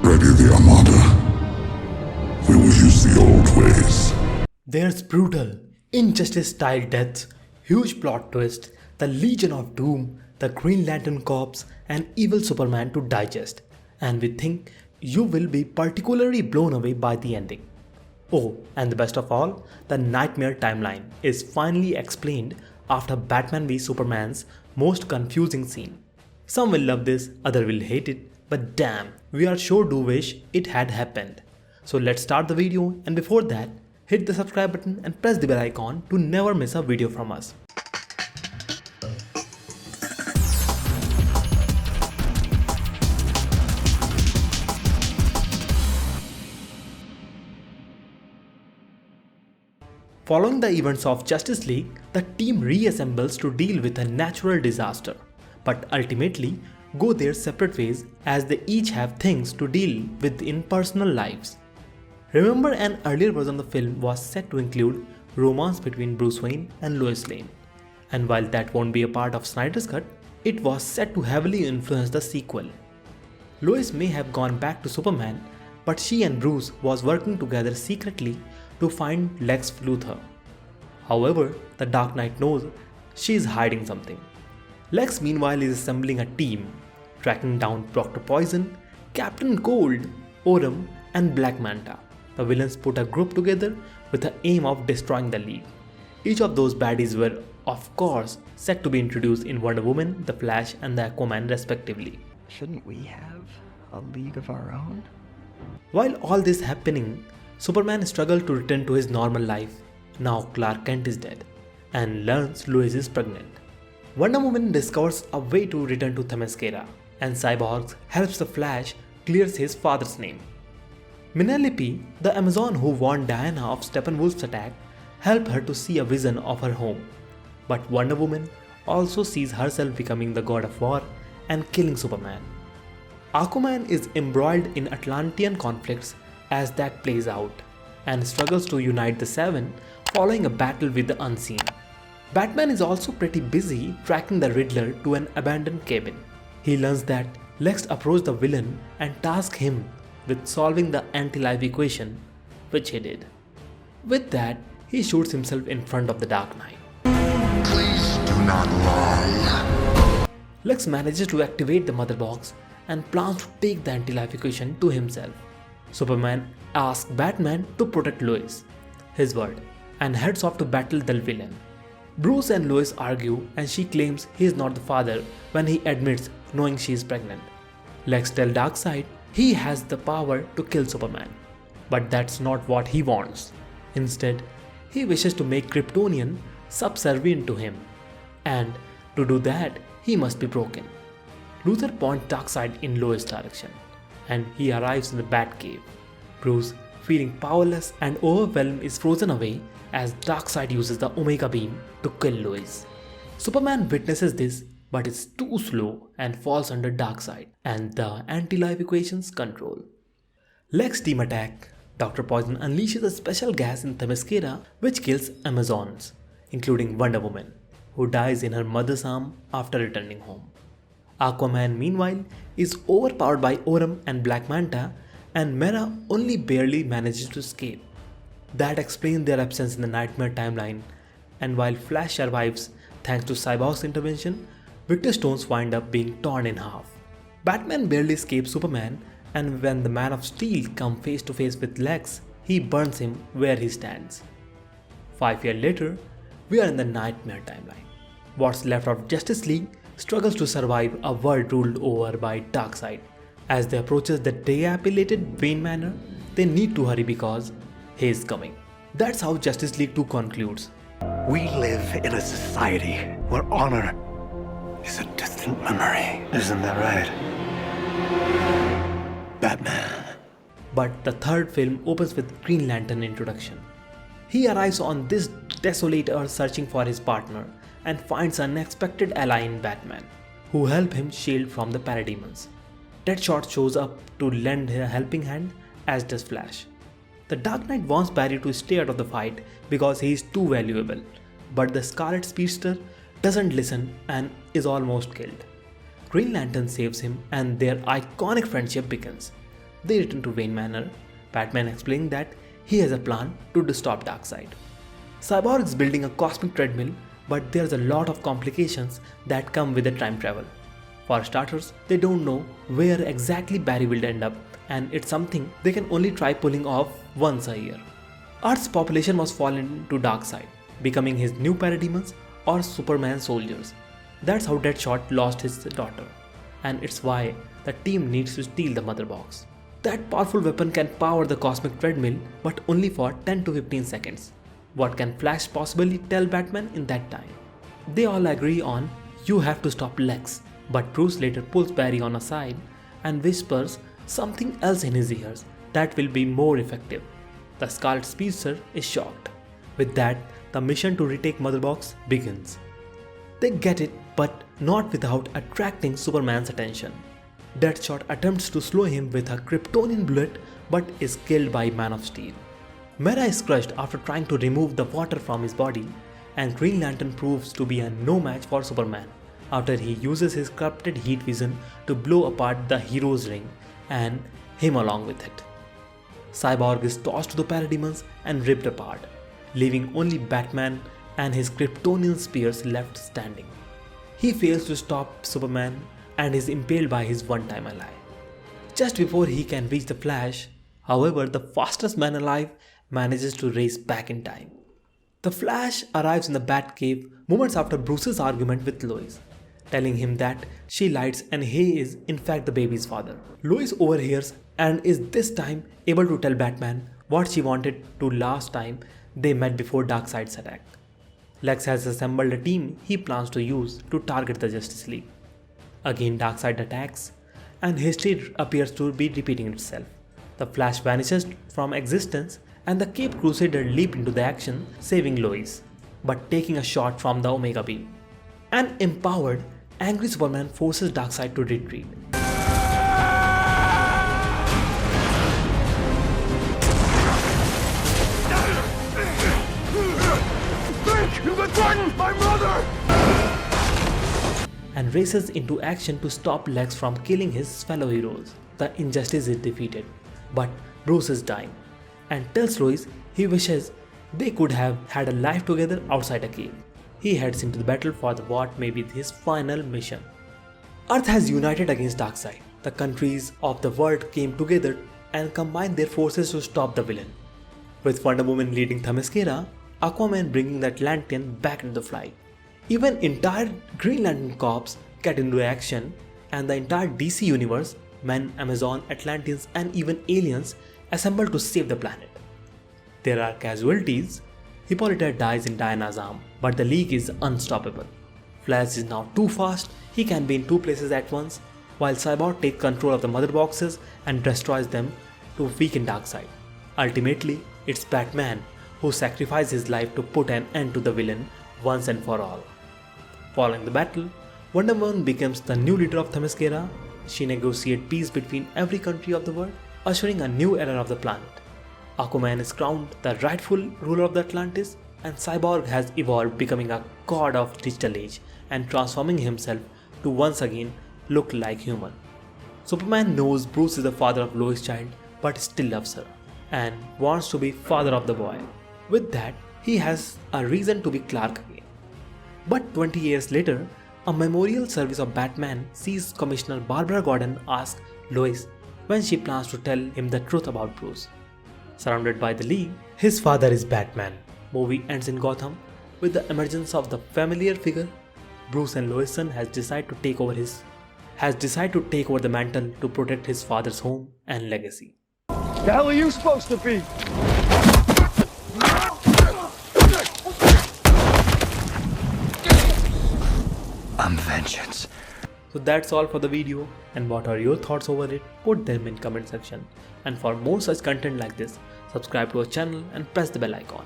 Ready the Armada. We will use the old ways. There's brutal, injustice-style deaths, huge plot twists, the Legion of Doom, the Green Lantern Corps, and evil Superman to digest, and we think you will be particularly blown away by the ending. Oh, and the best of all, the nightmare timeline is finally explained after Batman v Superman's most confusing scene. Some will love this, others will hate it, but damn, we are sure do wish it had happened. So let's start the video, and before that, hit the subscribe button and press the bell icon to never miss a video from us. Following the events of Justice League, the team reassembles to deal with a natural disaster, but ultimately go their separate ways as they each have things to deal with in personal lives. Remember, an earlier version of the film was set to include romance between Bruce Wayne and Lois Lane, and while that won't be a part of Snyder's cut, it was set to heavily influence the sequel. Lois may have gone back to Superman, but she and Bruce was working together secretly to find Lex Luthor. However, the Dark Knight knows she is hiding something. Lex meanwhile is assembling a team, tracking down Dr. Poison, Captain Cold, Orem, and Black Manta. The villains put a group together with the aim of destroying the League. Each of those baddies were, of course, set to be introduced in Wonder Woman, The Flash, and the Aquaman respectively. Shouldn't we have a league of our own? While all this happening, Superman struggles to return to his normal life. Now Clark Kent is dead and learns Lois is pregnant. Wonder Woman discovers a way to return to Themyscira, and Cyborg helps the Flash clears his father's name. Penelope, the Amazon who warned Diana of Steppenwolf's attack, helps her to see a vision of her home. But Wonder Woman also sees herself becoming the god of war and killing Superman. Aquaman is embroiled in Atlantean conflicts as that plays out, and struggles to unite the Seven following a battle with the Unseen. Batman is also pretty busy tracking the Riddler to an abandoned cabin. He learns that Lex approached the villain and tasked him with solving the anti-life equation, which he did. With that, he shoots himself in front of the Dark Knight. Please do not lie. Lex manages to activate the Mother Box and plans to take the anti-life equation to himself. Superman asks Batman to protect Lois, his word, and heads off to battle the villain. Bruce and Lois argue and she claims he is not the father when he admits knowing she is pregnant. Lex tells Darkseid he has the power to kill Superman, but that's not what he wants. Instead, he wishes to make Kryptonian subservient to him, and to do that, he must be broken. Luthor points Darkseid in Lois' direction, and he arrives in the Batcave. Bruce, feeling powerless and overwhelmed, is frozen away as Darkseid uses the Omega Beam to kill Lois. Superman witnesses this but is too slow and falls under Darkseid and the anti-life equation's control. Lex team attack. Dr. Poison unleashes a special gas in Themyscira which kills Amazons, including Wonder Woman, who dies in her mother's arm after returning home. Aquaman meanwhile is overpowered by Orem and Black Manta, and Mera only barely manages to escape. That explains their absence in the Nightmare timeline, and while Flash survives thanks to Cyborg's intervention, Victor Stones wind up being torn in half. Batman barely escapes Superman, and when the Man of Steel comes face to face with Lex, he burns him where he stands. 5 years later, we are in the Nightmare timeline. What's left of Justice League struggles to survive a world ruled over by Darkseid. As they approaches the dilapidated Wayne Manor, they need to hurry because he is coming. That's how Justice League 2 concludes. We live in a society where honor is a distant memory. Isn't that right? Batman. But the third film opens with Green Lantern introduction. He arrives on this desolate earth searching for his partner and finds an unexpected ally in Batman, who help him shield from the parademons. Deadshot shows up to lend a helping hand, as does Flash. The Dark Knight wants Barry to stay out of the fight because he is too valuable, but the Scarlet Speedster doesn't listen and is almost killed. Green Lantern saves him and their iconic friendship begins. They return to Wayne Manor, Batman explaining that he has a plan to stop Darkseid. Cyborg is building a cosmic treadmill, but there's a lot of complications that come with the time travel. For starters, they don't know where exactly Barry will end up, and it's something they can only try pulling off once a year. Earth's population was fallen to Darkseid, becoming his new parademons or Superman soldiers. That's how Deadshot lost his daughter, and it's why the team needs to steal the Mother Box. That powerful weapon can power the cosmic treadmill, but only for 10 to 15 seconds. What can Flash possibly tell Batman in that time? They all agree on, "You have to stop Lex," but Bruce later pulls Barry on a side and whispers something else in his ears that will be more effective. The Scarlet Speedster is shocked. With that, the mission to retake Mother Box begins. They get it, but not without attracting Superman's attention. Deadshot attempts to slow him with a Kryptonian bullet but is killed by Man of Steel. Mera is crushed after trying to remove the water from his body, and Green Lantern proves to be a no match for Superman after he uses his corrupted heat vision to blow apart the hero's ring and him along with it. Cyborg is tossed to the parademons and ripped apart, leaving only Batman and his Kryptonian spears left standing. He fails to stop Superman and is impaled by his one-time ally. Just before he can reach the Flash, however, the fastest man alive manages to race back in time. The Flash arrives in the Batcave moments after Bruce's argument with Lois, telling him that she lied and he is in fact the baby's father. Lois overhears and is this time able to tell Batman what she wanted to last time they met before Darkseid's attack. Lex has assembled a team he plans to use to target the Justice League. Again, Darkseid attacks, and history appears to be repeating itself. The Flash vanishes from existence, and the Cape Crusader leap into the action, saving Lois, but taking a shot from the Omega Beam. An empowered, angry Superman forces Darkseid to retreat. You got threatened, my mother! And races into action to stop Lex from killing his fellow heroes. The injustice is defeated, but Bruce is dying, and tells Lois he wishes they could have had a life together outside a cave. He heads into the battle for what may be his final mission. Earth has united against Darkseid. The countries of the world came together and combined their forces to stop the villain. With Wonder Woman leading Themyscira, Aquaman bringing the Atlantean back into the fight. Even entire Green Lantern Corps get into action, and the entire DC universe, men, Amazon, Atlanteans and even aliens assemble to save the planet. There are casualties. Hippolyta dies in Diana's arm, but the League is unstoppable. Flash is now too fast, he can be in two places at once, while Cyborg takes control of the Mother Boxes and destroys them to weaken Darkseid. Ultimately, it's Batman who sacrifices his life to put an end to the villain once and for all. Following the battle, Wonder Woman becomes the new leader of Themyscira. She negotiates peace between every country of the world, ushering a new era of the planet. Aquaman is crowned the rightful ruler of the Atlantis, and Cyborg has evolved, becoming a god of digital age and transforming himself to once again look like human. Superman knows Bruce is the father of Lois' child, but still loves her and wants to be father of the boy. With that, he has a reason to be Clark again. But 20 years later, a memorial service of Batman sees Commissioner Barbara Gordon ask Lois when she plans to tell him the truth about Bruce. Surrounded by the League, his father is Batman. Movie ends in Gotham with the emergence of the familiar figure. Bruce and Lois' son has decided to take over the mantle to protect his father's home and legacy. The hell are you supposed to be? I'm vengeance. So that's all for the video, and what are your thoughts over it? Put them in comment section. And for more such content like this, subscribe to our channel and press the bell icon.